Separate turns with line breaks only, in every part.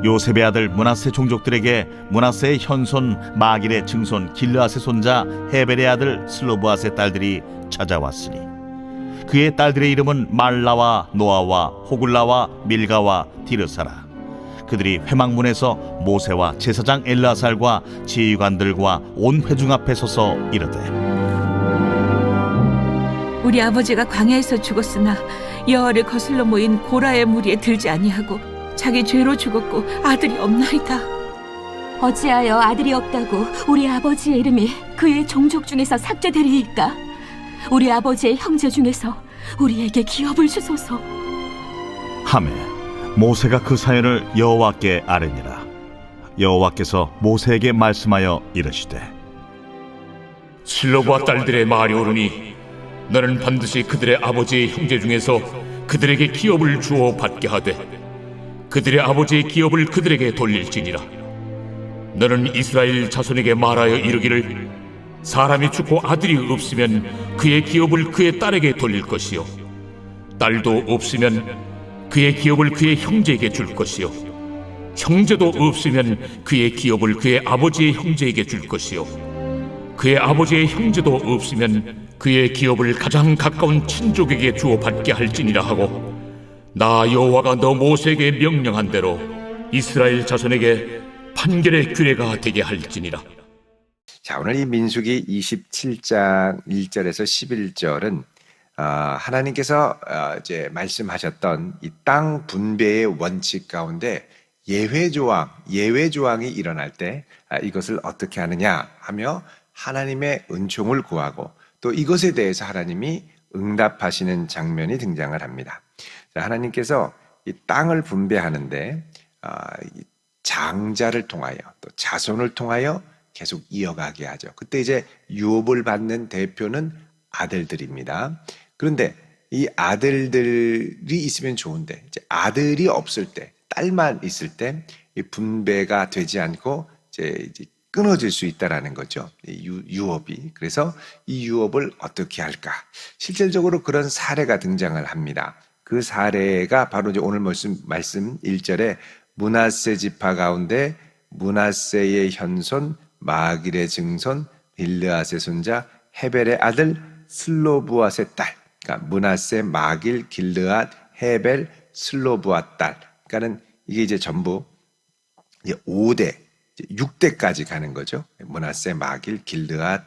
요셉의 아들 므낫세 종족들에게 므낫세의 현손 마길의 증손 길르앗의 손자 헤벨의 아들 슬로브앗의 딸들이 찾아왔으니 그의 딸들의 이름은 말라와 노아와 호글라와 밀가와 디르사라. 그들이 회막문에서 모세와 제사장 엘르아살과 지휘관들과 온 회중 앞에 서서 이르되,
우리 아버지가 광야에서 죽었으나 여호와를 거슬러 모인 고라의 무리에 들지 아니하고 자기 죄로 죽었고 아들이 없나이다.
어찌하여 아들이 없다고 우리 아버지의 이름이 그의 종족 중에서 삭제되리이까? 우리 아버지의 형제 중에서 우리에게 기업을 주소서.
하매 모세가 그 사연을 여호와께 아뢰니라. 여호와께서 모세에게 말씀하여 이르시되,
실로브와 딸들의 말이 옳으니 너는 반드시 그들의 아버지의 형제 중에서 그들에게 기업을 주어 받게 하되 그들의 아버지의 기업을 그들에게 돌릴지니라. 너는 이스라엘 자손에게 말하여 이르기를, 사람이 죽고 아들이 없으면 그의 기업을 그의 딸에게 돌릴 것이요 딸도 없으면 그의 기업을 그의 형제에게 줄 것이요 형제도 없으면 그의 기업을 그의 아버지의 형제에게 줄 것이요 그의 아버지의 형제도 없으면 그의 기업을 가장 가까운 친족에게 주어 받게 할지니라 하고, 나 여호와가 너 모세에게 명령한 대로 이스라엘 자손에게 판결의 규례가 되게 할지니라.
자, 오늘 이 민수기 27장 1절에서 11절은 하나님께서 이제 말씀하셨던 이 땅 분배의 원칙 가운데 예외 조항이 일어날 때 이것을 어떻게 하느냐 하며 하나님의 은총을 구하고 또 이것에 대해서 하나님이 응답하시는 장면이 등장을 합니다. 자, 하나님께서 이 땅을 분배하는데 장자를 통하여 또 자손을 통하여 계속 이어가게 하죠. 그때 이제 유업을 받는 대표는 아들들입니다. 그런데 이 아들들이 있으면 좋은데 이제 아들이 없을 때, 딸만 있을 때 이 분배가 되지 않고 이제 끊어질 수 있다라는 거죠. 유업이. 그래서 이 유업을 어떻게 할까? 실질적으로 그런 사례가 등장을 합니다. 그 사례가 바로 이제 오늘 말씀 1절에 므낫세 지파 가운데 므낫세의 현손 마길의 증손 빌르앗의 손자 헤벨의 아들 슬로브앗의 딸. 그러니까 므낫세, 마길, 길르앗, 헤벨, 슬로브앗 딸. 그러니까는 이게 이제 전부 이제 5대, 6대까지 가는 거죠. 므낫세, 마길, 길르앗,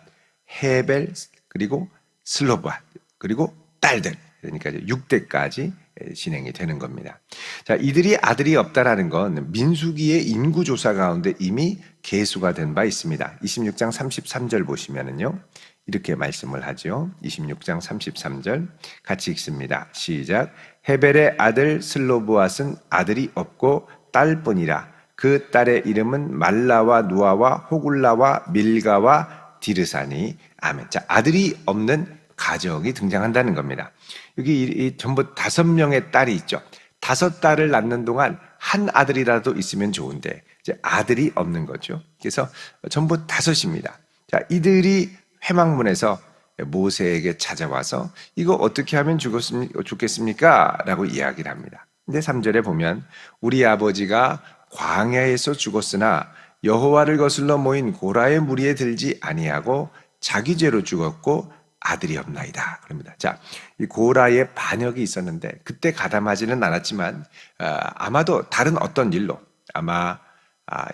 헤벨, 그리고 슬로브앗, 그리고 딸들. 그러니까 이제 6대까지 진행이 되는 겁니다. 자, 이들이 아들이 없다라는 건 민수기의 인구조사 가운데 이미 계수가 된 바 있습니다. 26장 33절 보시면은요, 이렇게 말씀을 하죠. 26장 33절 같이 읽습니다. 시작. 헤벨의 아들 슬로브앗은 아들이 없고 딸뿐이라. 그 딸의 이름은 말라와 누아와 호글라와 밀가와 디르사니. 아멘. 자, 아들이 없는 가정이 등장한다는 겁니다. 여기 전부 5명의 딸이 있죠. 5딸을 낳는 동안 한 아들이라도 있으면 좋은데 이제 아들이 없는 거죠. 그래서 전부 5입니다. 자, 이들이 회막문에서 모세에게 찾아와서 이거 어떻게 하면 좋겠습니까? 라고 이야기를 합니다. 근데 3절에 보면 우리 아버지가 광야에서 죽었으나 여호와를 거슬러 모인 고라의 무리에 들지 아니하고 자기 죄로 죽었고 아들이 없나이다. 그럽니다. 자, 이 고라의 반역이 있었는데 그때 가담하지는 않았지만 아마도 다른 어떤 일로 아마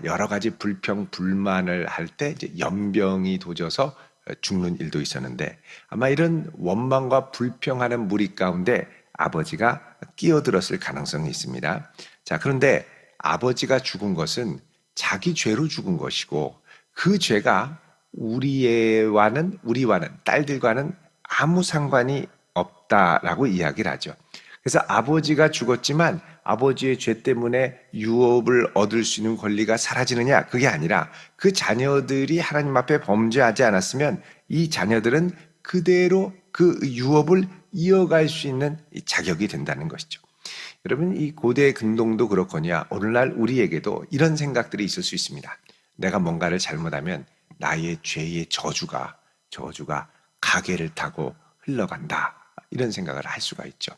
여러 가지 불평 불만을 할 때 이제 연병이 도져서 죽는 일도 있었는데 아마 이런 원망과 불평하는 무리 가운데 아버지가 끼어들었을 가능성이 있습니다. 자, 그런데 아버지가 죽은 것은 자기 죄로 죽은 것이고 그 죄가 우리와는 딸들과는 아무 상관이 없다라고 이야기를 하죠. 그래서 아버지가 죽었지만 아버지의 죄 때문에 유업을 얻을 수 있는 권리가 사라지느냐? 그게 아니라 그 자녀들이 하나님 앞에 범죄하지 않았으면 이 자녀들은 그대로 그 유업을 이어갈 수 있는 자격이 된다는 것이죠. 여러분, 이 고대 근동도 그렇거니와 오늘날 우리에게도 이런 생각들이 있을 수 있습니다. 내가 뭔가를 잘못하면 나의 죄의 저주가 가계를 타고 흘러간다. 이런 생각을 할 수가 있죠.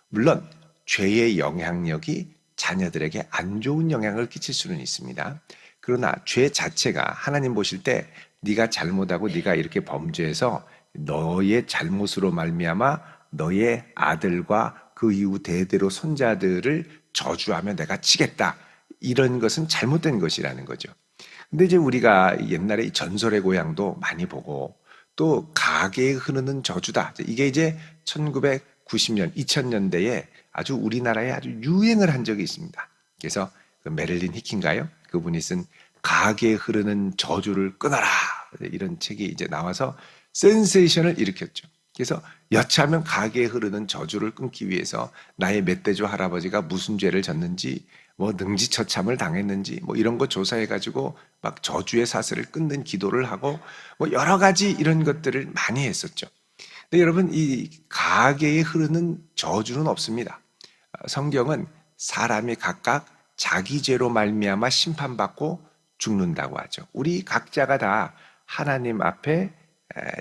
물론 죄의 영향력이 자녀들에게 안 좋은 영향을 끼칠 수는 있습니다. 그러나 죄 자체가 하나님 보실 때 네가 잘못하고 네가 이렇게 범죄해서 너의 잘못으로 말미암아 너의 아들과 그 이후 대대로 손자들을 저주하며 내가 치겠다. 이런 것은 잘못된 것이라는 거죠. 근데 이제 우리가 옛날에 이 전설의 고향도 많이 보고 또 가게에 흐르는 저주다. 이게 이제 1990년, 2000년대에 아주 우리나라에 아주 유행을 한 적이 있습니다. 그래서 그 메릴린 히킨가요? 그분이 쓴 가게에 흐르는 저주를 끊어라. 이런 책이 이제 나와서 센세이션을 일으켰죠. 그래서 여차하면 가게에 흐르는 저주를 끊기 위해서 나의 멧돼지 할아버지가 무슨 죄를 졌는지 뭐 능지처참을 당했는지 뭐 이런 거 조사해가지고 막 저주의 사슬을 끊는 기도를 하고 뭐 여러 가지 이런 것들을 많이 했었죠. 근데 여러분 이 가게에 흐르는 저주는 없습니다. 성경은 사람이 각각 자기 죄로 말미암아 심판받고 죽는다고 하죠. 우리 각자가 다 하나님 앞에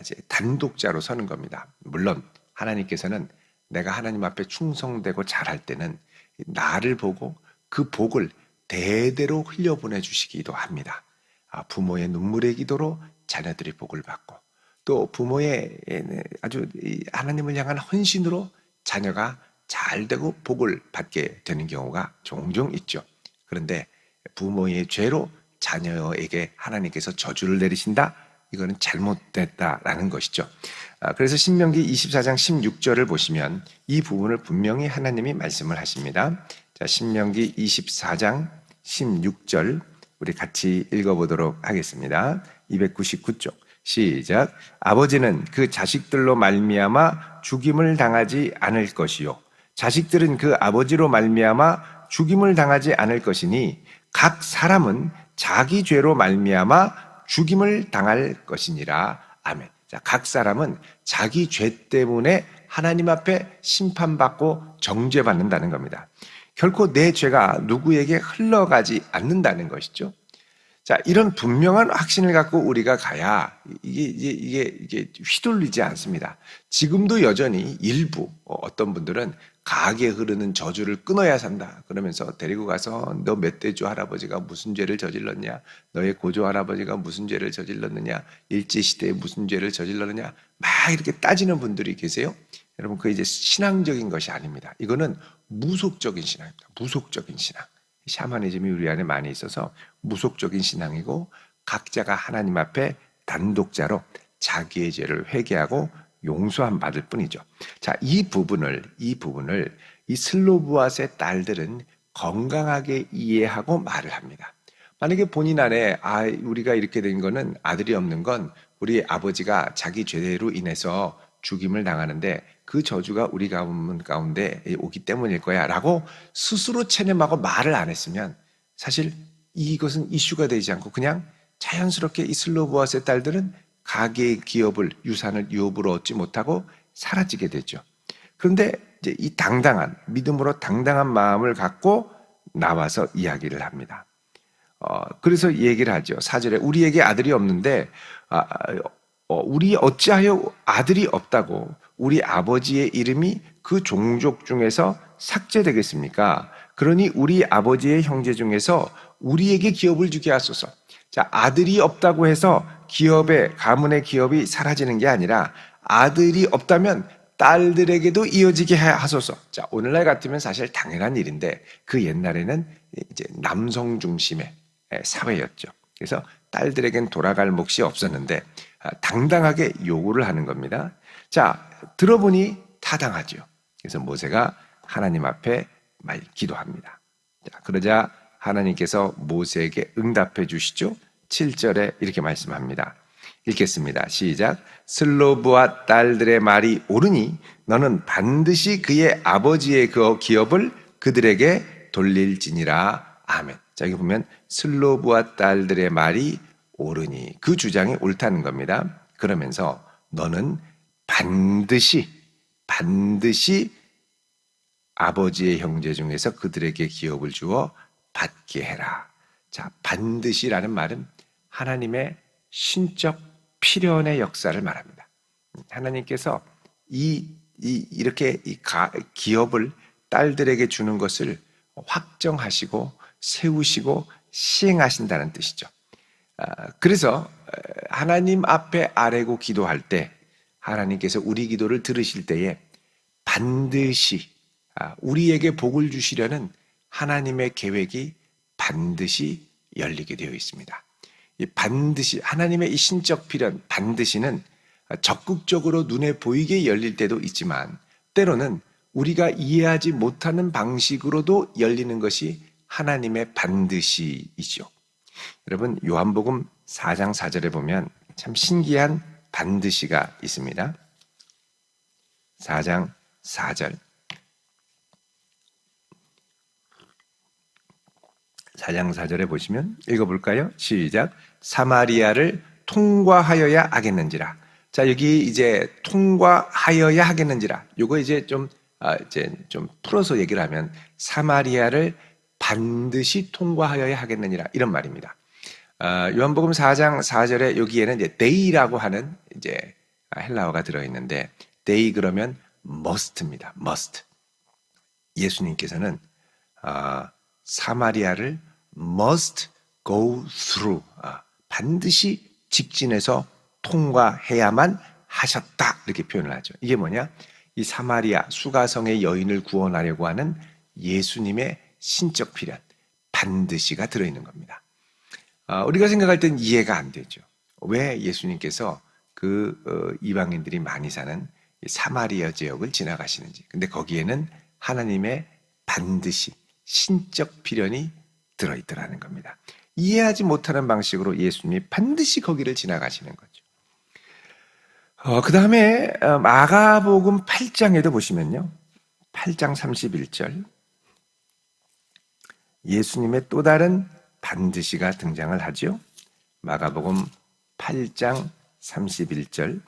이제 단독자로 서는 겁니다. 물론 하나님께서는 내가 하나님 앞에 충성되고 잘할 때는 나를 보고 그 복을 대대로 흘려보내 주시기도 합니다. 부모의 눈물의 기도로 자녀들이 복을 받고 또 부모의 아주 하나님을 향한 헌신으로 자녀가 잘 되고 복을 받게 되는 경우가 종종 있죠. 그런데 부모의 죄로 자녀에게 하나님께서 저주를 내리신다? 이거는 잘못됐다라는 것이죠. 그래서 신명기 24장 16절을 보시면 이 부분을 분명히 하나님이 말씀을 하십니다. 자, 신명기 24장 16절 우리 같이 읽어보도록 하겠습니다. 299쪽 시작. 아버지는 그 자식들로 말미암아 죽임을 당하지 않을 것이요 자식들은 그 아버지로 말미암아 죽임을 당하지 않을 것이니 각 사람은 자기 죄로 말미암아 죽임을 당할 것이니라. 아멘. 자, 각 사람은 자기 죄 때문에 하나님 앞에 심판받고 정죄받는다는 겁니다. 결코 내 죄가 누구에게 흘러가지 않는다는 것이죠. 자, 이런 분명한 확신을 갖고 우리가 가야 이게 휘둘리지 않습니다. 지금도 여전히 일부 어떤 분들은 가게에 흐르는 저주를 끊어야 산다. 그러면서 데리고 가서 너 멧돼지 할아버지가 무슨 죄를 저질렀냐? 너의 고조 할아버지가 무슨 죄를 저질렀느냐? 일제시대에 무슨 죄를 저질렀느냐? 막 이렇게 따지는 분들이 계세요. 여러분, 그게 이제 신앙적인 것이 아닙니다. 이거는 무속적인 신앙입니다. 무속적인 신앙. 샤머니즘이 우리 안에 많이 있어서 무속적인 신앙이고 각자가 하나님 앞에 단독자로 자기의 죄를 회개하고 용서함 받을 뿐이죠. 자, 이 부분을 이 슬로브앗의 딸들은 건강하게 이해하고 말을 합니다. 만약에 본인 안에 우리가 이렇게 된 거는 아들이 없는 건 우리 아버지가 자기 죄로 인해서 죽임을 당하는데 그 저주가 우리 가문 가운데 오기 때문일 거야 라고 스스로 체념하고 말을 안 했으면 사실 이것은 이슈가 되지 않고 그냥 자연스럽게 이 슬로브앗의 딸들은 가계의 기업을 유산을 유업으로 얻지 못하고 사라지게 되죠. 그런데 이제 이 당당한 믿음으로 당당한 마음을 갖고 나와서 이야기를 합니다. 그래서 얘기를 하죠. 4절에 우리에게 아들이 없는데 우리 어찌하여 아들이 없다고 우리 아버지의 이름이 그 종족 중에서 삭제되겠습니까? 그러니 우리 아버지의 형제 중에서 우리에게 기업을 주게 하소서. 자, 아들이 없다고 해서 가문의 기업이 사라지는 게 아니라 아들이 없다면 딸들에게도 이어지게 하소서. 자, 오늘날 같으면 사실 당연한 일인데 그 옛날에는 이제 남성 중심의 사회였죠. 그래서 딸들에겐 돌아갈 몫이 없었는데 당당하게 요구를 하는 겁니다. 자, 들어보니 타당하죠. 그래서 모세가 하나님 앞에 기도합니다. 자, 그러자 하나님께서 모세에게 응답해 주시죠. 7절에 이렇게 말씀합니다. 읽겠습니다. 시작. 슬로브와 딸들의 말이 옳으니 너는 반드시 그의 아버지의 그 기업을 그들에게 돌릴지니라. 아멘. 자, 여기 보면 슬로브와 딸들의 말이 옳으니 그 주장이 옳다는 겁니다. 그러면서 너는 반드시 아버지의 형제 중에서 그들에게 기업을 주어 받게 해라. 자, 반드시라는 말은 하나님의 신적 필연의 역사를 말합니다. 하나님께서 이렇게 기업을 딸들에게 주는 것을 확정하시고 세우시고 시행하신다는 뜻이죠. 그래서 하나님 앞에 아뢰고 기도할 때 하나님께서 우리 기도를 들으실 때에 반드시 우리에게 복을 주시려는 하나님의 계획이 반드시 열리게 되어 있습니다. 이 반드시 하나님의 이 신적 필연 반드시는 적극적으로 눈에 보이게 열릴 때도 있지만 때로는 우리가 이해하지 못하는 방식으로도 열리는 것이 하나님의 반드시이죠. 여러분 요한복음 4장 4절에 보면 참 신기한 반드시가 있습니다. 4장 4절 4장 4절에 보시면 읽어볼까요? 시작. 사마리아를 통과하여야 하겠는지라. 자, 여기 이제 통과하여야 하겠는지라. 요거 이제 좀 풀어서 얘기를 하면 사마리아를 반드시 통과하여야 하겠느니라 이런 말입니다. 요한복음 4장 4절에 여기에는 이제 데이라고 하는 이제 헬라어가 들어 있는데 데이 그러면 must입니다. must. 예수님께서는 사마리아를 must go through 반드시 직진해서 통과해야만 하셨다 이렇게 표현을 하죠. 이게 뭐냐? 이 사마리아 수가성의 여인을 구원하려고 하는 예수님의 신적 필연 반드시가 들어있는 겁니다. 우리가 생각할 땐 이해가 안 되죠. 왜 예수님께서 그 이방인들이 많이 사는 사마리아 지역을 지나가시는지. 근데 거기에는 하나님의 반드시 신적 필연이 들어있더라는 겁니다. 이해하지 못하는 방식으로 예수님이 반드시 거기를 지나가시는 거죠. 그 다음에 마가복음 8장에도 보시면요. 8장 31절 예수님의 또 다른 반드시가 등장을 하죠. 마가복음 8장 31절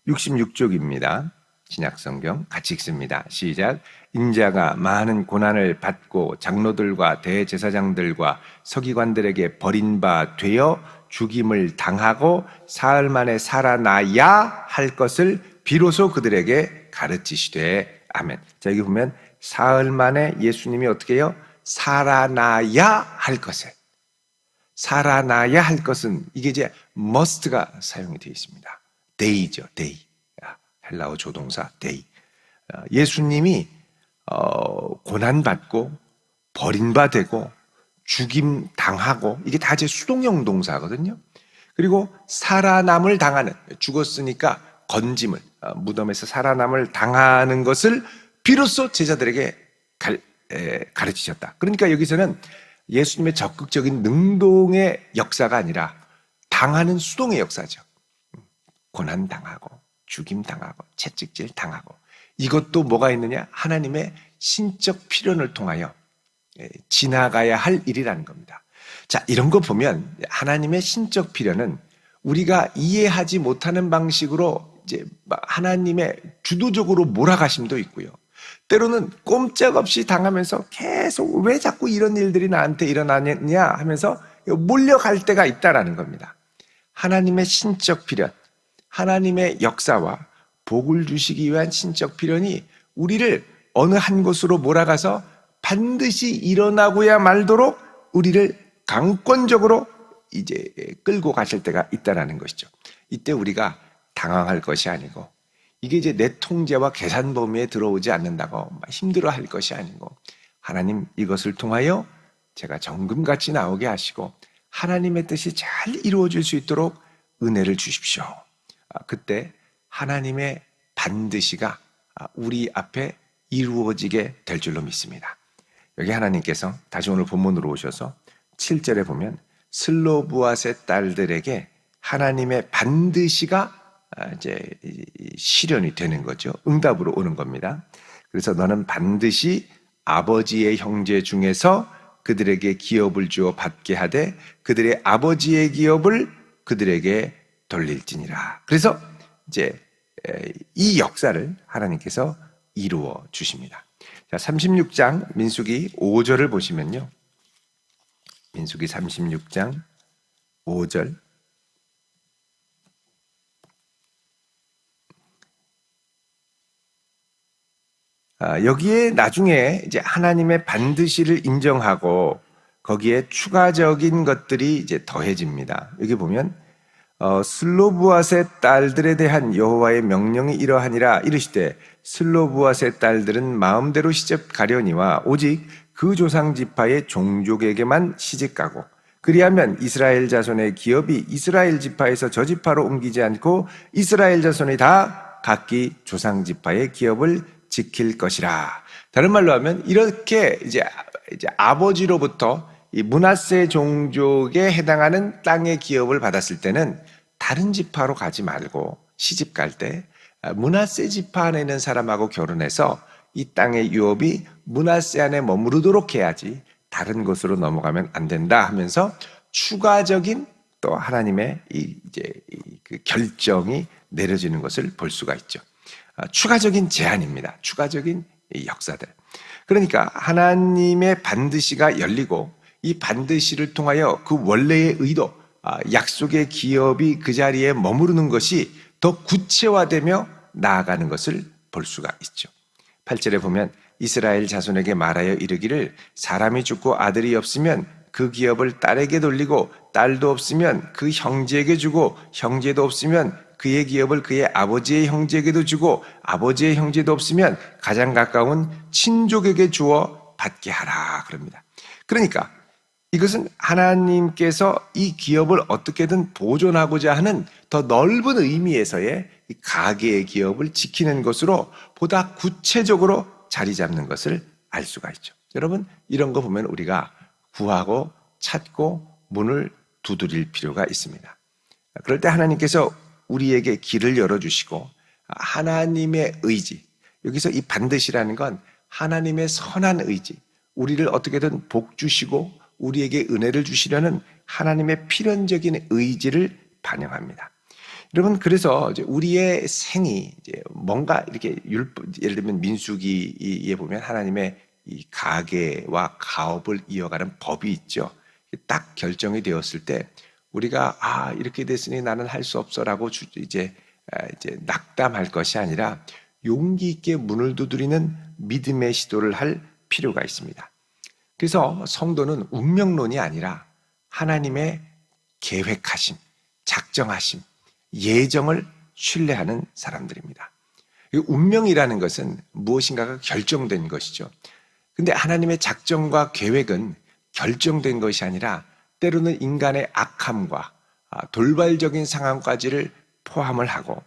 66쪽입니다. 신약성경 같이 읽습니다. 시작. 인자가 많은 고난을 받고 장로들과 대제사장들과 서기관들에게 버린 바 되어 죽임을 당하고 사흘 만에 살아나야 할 것을 비로소 그들에게 가르치시되 아멘. 자, 여기 보면 사흘 만에 예수님이 어떻게 해요? 살아나야 할 것을. 살아나야 할 것은 이게 이제 must가 사용이 되어 있습니다. day죠, day. 헬라어 조동사 day. 예수님이 고난받고 버림받고 죽임 당하고 이게 다 제 수동형 동사거든요. 그리고 살아남을 당하는 죽었으니까 건짐을 무덤에서 살아남을 당하는 것을 비로소 제자들에게 가르치셨다. 그러니까 여기서는 예수님의 적극적인 능동의 역사가 아니라 당하는 수동의 역사죠. 고난 당하고 죽임 당하고 채찍질 당하고 이것도 뭐가 있느냐? 하나님의 신적 필연을 통하여 지나가야 할 일이라는 겁니다. 자, 이런 거 보면 하나님의 신적 필연은 우리가 이해하지 못하는 방식으로 이제 하나님의 주도적으로 몰아가심도 있고요. 때로는 꼼짝없이 당하면서 계속 왜 자꾸 이런 일들이 나한테 일어나냐 하면서 몰려갈 때가 있다라는 겁니다. 하나님의 신적 필연, 하나님의 역사와 복을 주시기 위한 신적 필연이 우리를 어느 한 곳으로 몰아가서 반드시 일어나고야 말도록 우리를 강권적으로 이제 끌고 가실 때가 있다라는 것이죠. 이때 우리가 당황할 것이 아니고 이게 이제 내 통제와 계산 범위에 들어오지 않는다고 힘들어할 것이 아니고 하나님 이것을 통하여 제가 정금같이 나오게 하시고 하나님의 뜻이 잘 이루어질 수 있도록 은혜를 주십시오. 그때 하나님의 반드시가 우리 앞에 이루어지게 될 줄로 믿습니다. 여기 하나님께서 다시 오늘 본문으로 오셔서 7절에 보면 슬로브앗의 딸들에게 하나님의 반드시가 이제 실현이 되는 거죠. 응답으로 오는 겁니다. 그래서 너는 반드시 아버지의 형제 중에서 그들에게 기업을 주어 받게 하되 그들의 아버지의 기업을 그들에게 돌릴지니라. 그래서 이제 이 역사를 하나님께서 이루어 주십니다. 자, 36장 민수기 5절을 보시면요. 민수기 36장 5절 여기에 나중에 이제 하나님의 반드시를 인정하고 거기에 추가적인 것들이 이제 더해집니다. 여기 보면 슬로브앗의 딸들에 대한 여호와의 명령이 이러하니라 이르시되 슬로브앗의 딸들은 마음대로 시집 가려니와 오직 그 조상 지파의 종족에게만 시집 가고 그리하면 이스라엘 자손의 기업이 이스라엘 지파에서 저 지파로 옮기지 않고 이스라엘 자손이 다 각기 조상 지파의 기업을 지킬 것이라. 다른 말로 하면 이렇게 이제 아버지로부터 이 므낫세 종족에 해당하는 땅의 기업을 받았을 때는 다른 지파로 가지 말고 시집 갈 때 므낫세 지파 안에 있는 사람하고 결혼해서 이 땅의 유업이 므낫세 안에 머무르도록 해야지 다른 곳으로 넘어가면 안 된다 하면서 추가적인 또 하나님의 그 결정이 내려지는 것을 볼 수가 있죠. 추가적인 제한입니다. 추가적인 역사들. 그러니까 하나님의 반드시가 열리고 이 반드시를 통하여 그 원래의 의도, 약속의 기업이 그 자리에 머무르는 것이 더 구체화되며 나아가는 것을 볼 수가 있죠. 8절에 보면 이스라엘 자손에게 말하여 이르기를 사람이 죽고 아들이 없으면 그 기업을 딸에게 돌리고 딸도 없으면 그 형제에게 주고 형제도 없으면 그의 기업을 그의 아버지의 형제에게도 주고 아버지의 형제도 없으면 가장 가까운 친족에게 주어 받게 하라 그럽니다. 그러니까 이것은 하나님께서 이 기업을 어떻게든 보존하고자 하는 더 넓은 의미에서의 이 가계의 기업을 지키는 것으로 보다 구체적으로 자리 잡는 것을 알 수가 있죠. 여러분 이런 거 보면 우리가 구하고 찾고 문을 두드릴 필요가 있습니다. 그럴 때 하나님께서 우리에게 길을 열어주시고 하나님의 의지, 여기서 이 반드시라는 건 하나님의 선한 의지, 우리를 어떻게든 복 주시고 우리에게 은혜를 주시려는 하나님의 필연적인 의지를 반영합니다. 여러분 그래서 이제 우리의 생이 이제 뭔가 이렇게 예를 들면 민수기에 보면 하나님의 이 가계와 가업을 이어가는 법이 있죠. 딱 결정이 되었을 때 우리가 이렇게 됐으니 나는 할 수 없어라고 이제 낙담할 것이 아니라 용기 있게 문을 두드리는 믿음의 시도를 할 필요가 있습니다. 그래서 성도는 운명론이 아니라 하나님의 계획하심, 작정하심, 예정을 신뢰하는 사람들입니다. 운명이라는 것은 무엇인가가 결정된 것이죠. 근데 하나님의 작정과 계획은 결정된 것이 아니라 때로는 인간의 악함과 돌발적인 상황까지를 포함을 하고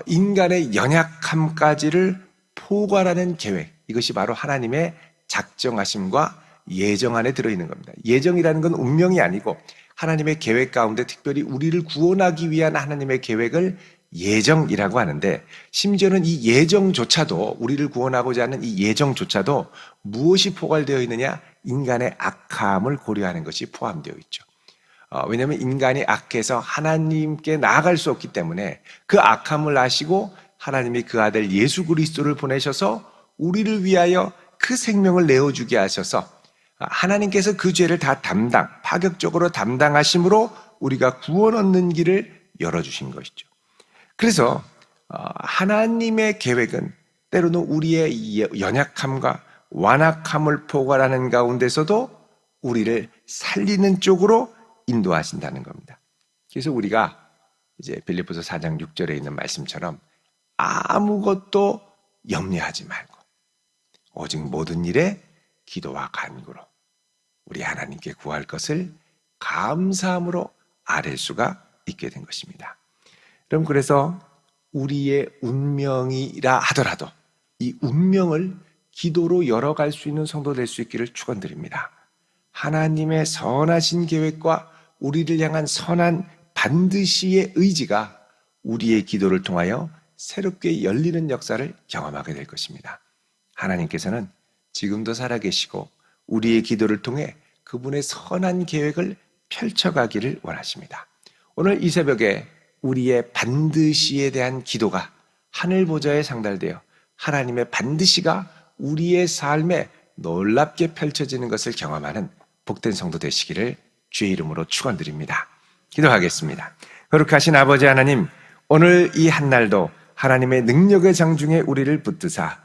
인간의 연약함까지를 포괄하는 계획, 이것이 바로 하나님의 작정하심과 예정 안에 들어있는 겁니다. 예정이라는 건 운명이 아니고 하나님의 계획 가운데 특별히 우리를 구원하기 위한 하나님의 계획을 예정이라고 하는데, 심지어는 이 예정조차도, 우리를 구원하고자 하는 이 예정조차도 무엇이 포괄되어 있느냐? 인간의 악함을 고려하는 것이 포함되어 있죠. 왜냐하면 인간이 악해서 하나님께 나아갈 수 없기 때문에 그 악함을 아시고 하나님이 그 아들 예수 그리스도를 보내셔서 우리를 위하여 그 생명을 내어주게 하셔서 하나님께서 그 죄를 다 파격적으로 담당하심으로 우리가 구원 얻는 길을 열어주신 것이죠. 그래서 하나님의 계획은 때로는 우리의 연약함과 완악함을 포괄하는 가운데서도 우리를 살리는 쪽으로 인도하신다는 겁니다. 그래서 우리가 이제 빌립보서 4장 6절에 있는 말씀처럼 아무것도 염려하지 말고 오직 모든 일에 기도와 간구로 우리 하나님께 구할 것을 감사함으로 아랠 수가 있게 된 것입니다. 그럼 그래서 우리의 운명이라 하더라도 이 운명을 기도로 열어갈 수 있는 성도 될 수 있기를 축원드립니다. 하나님의 선하신 계획과 우리를 향한 선한 반드시의 의지가 우리의 기도를 통하여 새롭게 열리는 역사를 경험하게 될 것입니다. 하나님께서는 지금도 살아계시고 우리의 기도를 통해 그분의 선한 계획을 펼쳐가기를 원하십니다. 오늘 이 새벽에 우리의 반드시에 대한 기도가 하늘 보좌에 상달되어 하나님의 반드시가 우리의 삶에 놀랍게 펼쳐지는 것을 경험하는 복된 성도 되시기를 주의 이름으로 축원드립니다. 기도하겠습니다. 거룩하신 아버지 하나님, 오늘 이 한날도 하나님의 능력의 장중에 우리를 붙드사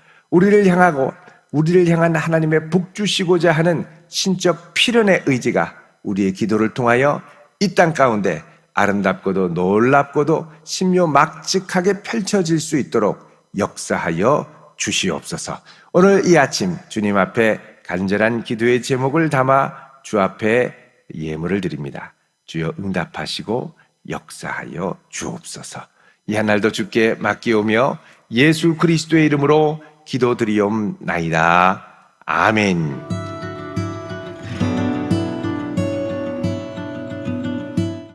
우리를 향한 하나님의 복 주시고자 하는 신적 필연의 의지가 우리의 기도를 통하여 이 땅 가운데 아름답고도 놀랍고도 신묘막측하게 펼쳐질 수 있도록 역사하여 주시옵소서. 오늘 이 아침 주님 앞에 간절한 기도의 제목을 담아 주 앞에 예물을 드립니다. 주여 응답하시고 역사하여 주옵소서. 이 한 날도 주께 맡기오며 예수 그리스도의 이름으로 기도드리옵나이다. 아멘.